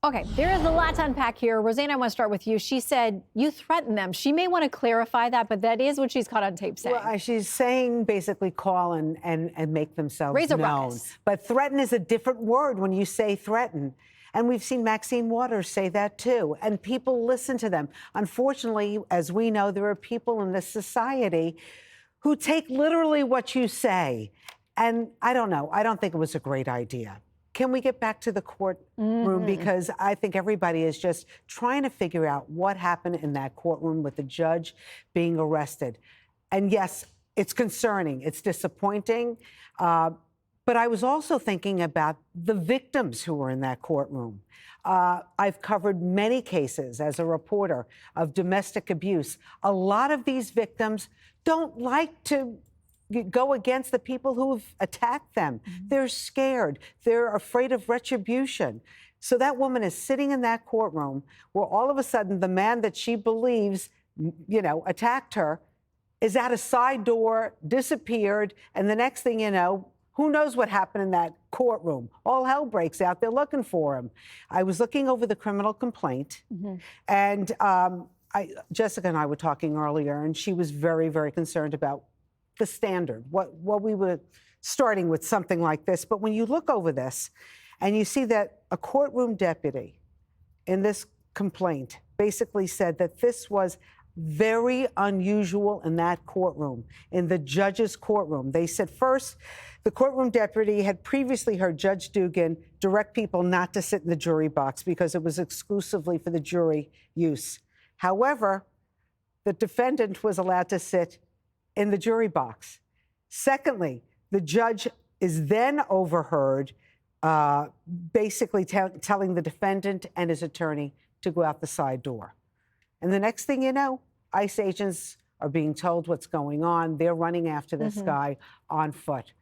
Okay, there is a lot to unpack here. Rosanna, I want to start with you. She said you threatened them. She may want to clarify that, but that is what she's caught on tape saying. Well, she's saying basically call and make themselves Raise a known. ruckus. But threaten is a different word when you say threaten. And we've seen Maxine Waters say that too. And people listen to them. Unfortunately, as we know, there are people in this society who take literally what you say. And I don't know. I don't think it was a great idea. Can we get back to the courtroom? Because I think everybody is just trying to figure out what happened in that courtroom with the judge being arrested. And yes, it's concerning. It's disappointing. But I was also thinking about the victims who were in that courtroom. I've covered many cases as a reporter of domestic abuse. A lot of these victims don't like to go against the people who've attacked them. They're scared. They're afraid of retribution. So that woman is sitting in that courtroom where all of a sudden the man that she believes, attacked her is at a side door, disappeared, and the next thing you know, who knows what happened in that courtroom? All hell breaks out. They're looking for him. I was looking over the criminal complaint, and Jessica and I were talking earlier, and she was very, very concerned about the standard, what we were starting with something like this. But when you look over this and you see that a courtroom deputy in this complaint basically said that this was very unusual in that courtroom, in the judge's courtroom. They said first, the courtroom deputy had previously heard Judge Dugan direct people not to sit in the jury box because it was exclusively for the jury use. However, the defendant was allowed to sit in the jury box. Secondly, the judge is then overheard basically telling the defendant and his attorney to go out the side door. And the next thing you know, ICE agents are being told what's going on. They're running after this guy on foot.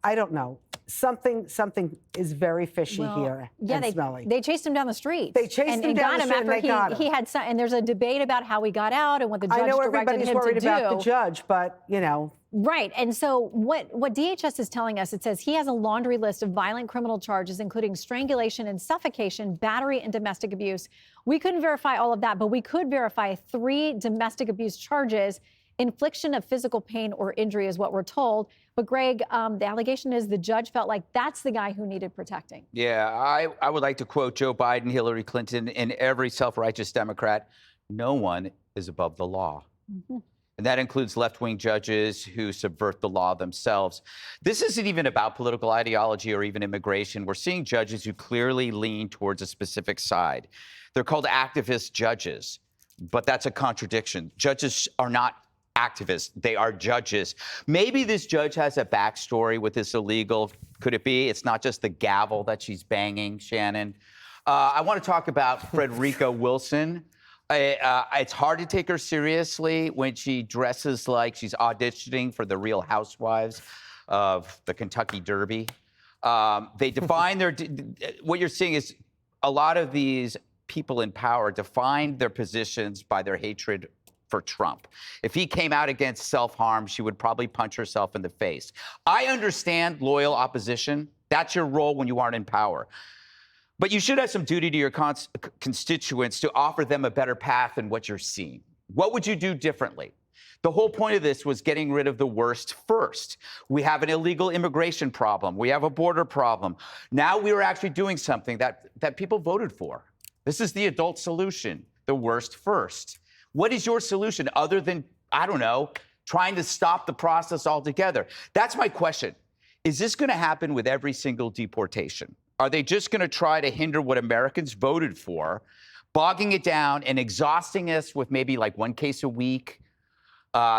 I don't know. Something is very fishy here. Yeah, and smelly. they chased him down the street. They chased him down the street and they got him. He had some, and there's a debate about how he got out and what the judge I know directed everybody's him worried to do. about the judge, but Right. And so what DHS is telling us, it says he has a laundry list of violent criminal charges, including strangulation and suffocation, battery, and domestic abuse. We couldn't verify all of that, but we could verify 3 domestic abuse charges. Infliction of physical pain or injury is what we're told. But Greg, the allegation is the judge felt like that's the guy who needed protecting. Yeah, I would like to quote Joe Biden, Hillary Clinton, and every self-righteous Democrat. No one is above the law. And that includes left-wing judges who subvert the law themselves. This isn't even about political ideology or even immigration. We're seeing judges who clearly lean towards a specific side. They're called activist judges, but that's a contradiction. Judges are not activists. They are judges. Maybe this judge has a backstory with this illegal. Could it be? It's not just the gavel that she's banging, Shannon. I want to talk about Frederica Wilson. It's hard to take her seriously when she dresses like she's auditioning for the Real Housewives of the Kentucky Derby. They define what you're seeing is a lot of these people in power define their positions by their hatred for Trump. If he came out against self-harm, she would probably punch herself in the face. I understand loyal opposition. That's your role when you aren't in power. But you should have some duty to your constituents to offer them a better path than what you're seeing. What would you do differently? The whole point of this was getting rid of the worst first. We have an illegal immigration problem. We have a border problem. Now we are actually doing something that people voted for. This is the adult solution, the worst first. What is your solution other than, I don't know, trying to stop the process altogether? That's my question. Is this going to happen with every single deportation? Are they just going to try to hinder what Americans voted for, bogging it down and exhausting us with maybe like 1 case a week,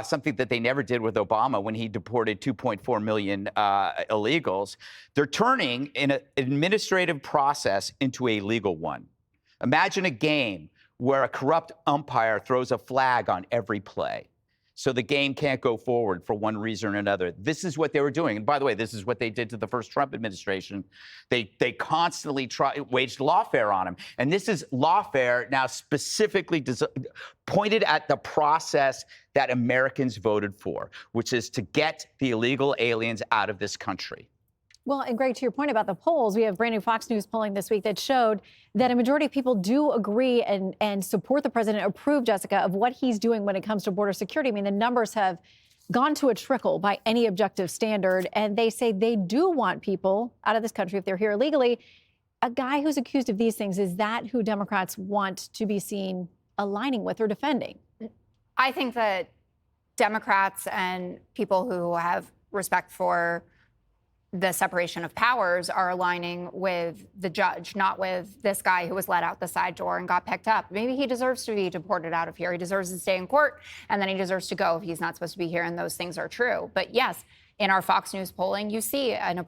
something that they never did with Obama when he deported 2.4 million illegals? They're turning an administrative process into a legal one. Imagine a game where a corrupt umpire throws a flag on every play, so the game can't go forward for one reason or another. This is what they were doing. And by the way, this is what they did to the first Trump administration. They constantly waged lawfare on him. And this is lawfare now specifically pointed at the process that Americans voted for, which is to get the illegal aliens out of this country. Well, and Greg, to your point about the polls, we have brand new Fox News polling this week that showed that a majority of people do agree and support the president, approve, Jessica, of what he's doing when it comes to border security. I mean, the numbers have gone to a trickle by any objective standard, and they say they do want people out of this country if they're here illegally. A guy who's accused of these things, is that who Democrats want to be seen aligning with or defending? I think that Democrats and people who have respect for the separation of powers are aligning with the judge, not with this guy who was let out the side door and got picked up. Maybe he deserves to be deported out of here. He deserves to stay in court, and then he deserves to go if he's not supposed to be here, and those things are true. But yes, in our Fox News polling, you see an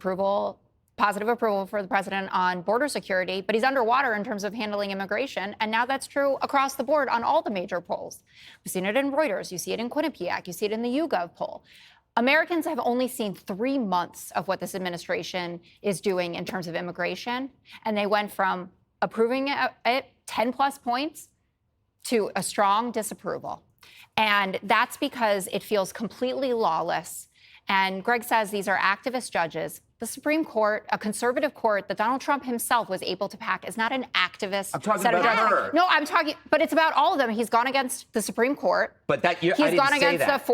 positive approval for the president on border security, but he's underwater in terms of handling immigration. And now that's true across the board on all the major polls. We've seen it in Reuters. You see it in Quinnipiac. You see it in the YouGov poll. Americans have only seen 3 months of what this administration is doing in terms of immigration, and they went from approving it 10 plus points to a strong disapproval. And that's because it feels completely lawless. And Greg says these are activist judges. The Supreme Court, a conservative court that Donald Trump himself was able to pack, is not an activist. I'm talking set of about judges. her. No, I'm talking, but it's about all of them. He's gone against the Supreme Court. But that He's I didn't gone say against that. the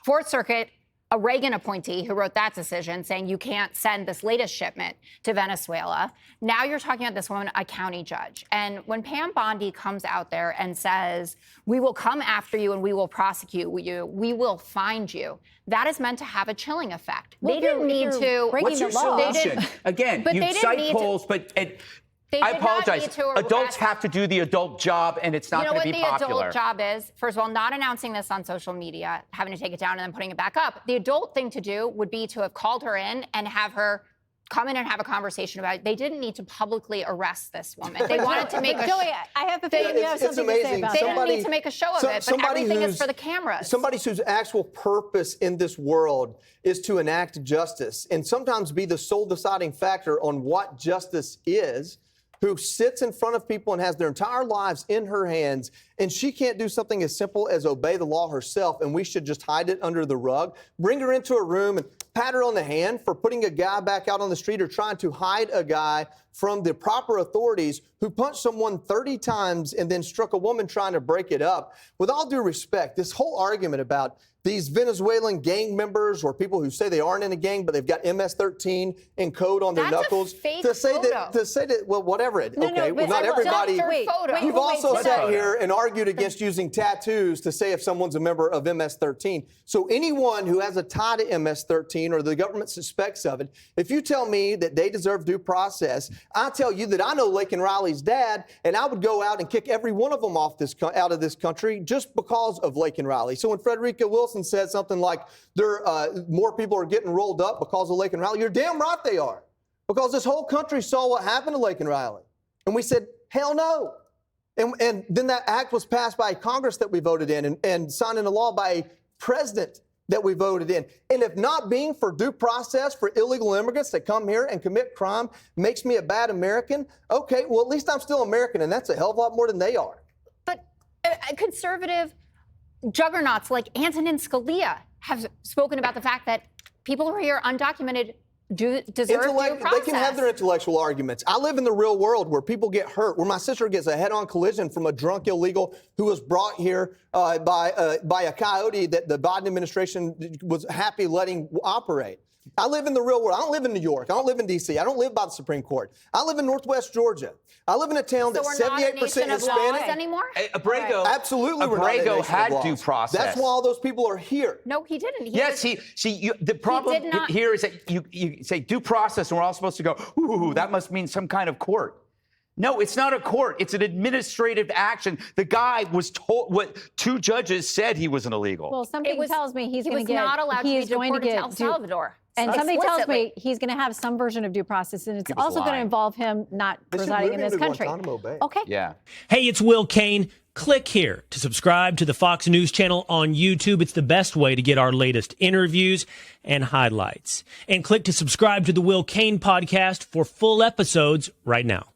Fourth Circuit, a Reagan appointee who wrote that decision saying you can't send this latest shipment to Venezuela. Now you're talking about this woman, a county judge. And when Pam Bondi comes out there and says, we will come after you and we will prosecute you, we will find you, that is meant to have a chilling effect. Well, they didn't need to. breaking What's your the law. solution? Again, But you they didn't cite need polls, but They I did not apologize. need to Adults arrest- have to do the adult job, and it's not You know going what to be the popular. adult job is? First of all, not announcing this on social media, having to take it down and then putting it back up. The adult thing to do would be to have called her in and have her come in and have a conversation about it. They didn't need to publicly arrest this woman. They wanted to make a Joey, I have a feeling you have It's something to say amazing. about They that. didn't need to make a show of it, but everything is for the cameras. Somebody whose actual purpose in this world is to enact justice and sometimes be the sole deciding factor on what justice is, who sits in front of people and has their entire lives in her hands, and she can't do something as simple as obey the law herself, and we should just hide it under the rug. Bring her into a room and pat her on the hand for putting a guy back out on the street or trying to hide a guy from the proper authorities who punched someone 30 times and then struck a woman trying to break it up. With all due respect, this whole argument about these Venezuelan gang members or people who say they aren't in a gang, but they've got MS-13 in code on their That's a knuckles. fake to say photo. that, well, whatever it, No, okay, no, well, but not I- everybody. Doctor photo. You've wait, also wait, sat wait. here and argued against using tattoos to say if someone's a member of MS-13. So anyone who has a tie to MS-13 or the government suspects of it, if you tell me that they deserve due process, I tell you that I know Laken Riley's dad, and I would go out and kick every one of them out of this country just because of Laken Riley. So when Frederica Wilson says something like more people are getting rolled up because of Laken Riley, you're damn right they are. Because this whole country saw what happened to Laken Riley. And we said, hell no. And then that act was passed by Congress that we voted in and signed into law by a president that we voted in. And if not being for due process for illegal immigrants that come here and commit crime makes me a bad American, okay, well, at least I'm still American, and that's a hell of a lot more than they are. But conservative juggernauts like Antonin Scalia have spoken about the fact that people who are here undocumented deserve due process. They can have their intellectual arguments. I live in the real world where people get hurt, where my sister gets a head-on collision from a drunk illegal who was brought here by a coyote that the Biden administration was happy letting operate. I live in the real world. I don't live in New York. I don't live in D.C. I don't live by the Supreme Court. I live in Northwest Georgia. I live in a town So that's we're not a 78% nation of laws Hispanic. anymore? Abrego, Absolutely, we're not a Abrego nation of had laws. due process. That's why all those people are here. No, he didn't. Yes, the problem did not- here is that you say due process, and we're all supposed to go, ooh, that must mean some kind of court. No, it's not a court. It's an administrative action. The guy was told what two judges said he was an illegal. Well, something tells me he's he going was to get. not allowed to he be is going deported to get El Salvador. And something tells Explicitly. me he's going to have some version of due process, and it's He was also going to lying. involve him not They should residing move in him this to country. Guantanamo Bay. Okay. Yeah. Hey, it's Will Kane. Click here to subscribe to the Fox News channel on YouTube. It's the best way to get our latest interviews and highlights. And click to subscribe to the Will Kane podcast for full episodes right now.